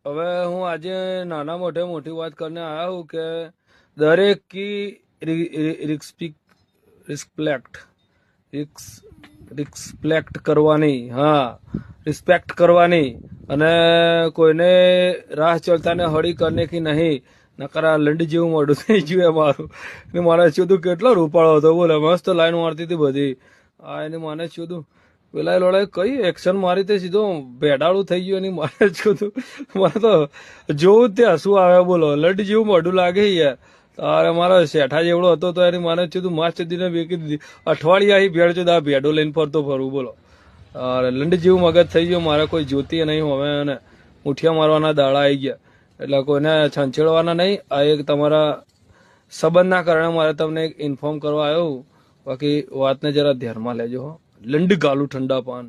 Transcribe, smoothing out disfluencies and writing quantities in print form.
હવે હું આજે નાના મોટે મોટી વાત કરીને આયા હું કે દરેક કી રિસ્પેક્ટ કરવાની, હા રિસ્પેક્ટ કરવાની, અને કોઈને રાહ ચલતા ને હળી કરને કી નહીં, નકરા લંડ જેવું મોઢું થઈ ગયું મારું. ને મારે શું કેટલો રૂપાળો હતો બોલે, મસ્ત લાઈન મારતી હતી બધી. આ એને માને શું પેલા લોડાએ કઈ એક્શન મારી તે સીધો ભેડાળું થઈ ગયું. એની મારે શું મને તો જોવું જ ત્યાં શું આવે બોલો, લડ જેવું મોઢું લાગે યાર. તારે મારો શેઠા જેવડો હતો તો એની માને છું માસ ચડીને બેકી દીધી. અઠવાડિયા અહીં ભેડ છું, આ ભેડો લઈને ફરતો ફરવું બોલો. લંડ જેવું મગજ થઈ ગયું મારે, કોઈ જોતી નહીં હવે. અને મુઠિયા મારવાના દાડા આવી ગયા, એટલે કોઈને છંછેડવાના નહીં. આ એક તમારા સંબંધના કારણે મારે તમને એક ઇન્ફોર્મ કરવા આવ્યો. બાકી વાતને જરા ધ્યાનમાં લેજો. લંડ ગાલું ઠંડા પાન.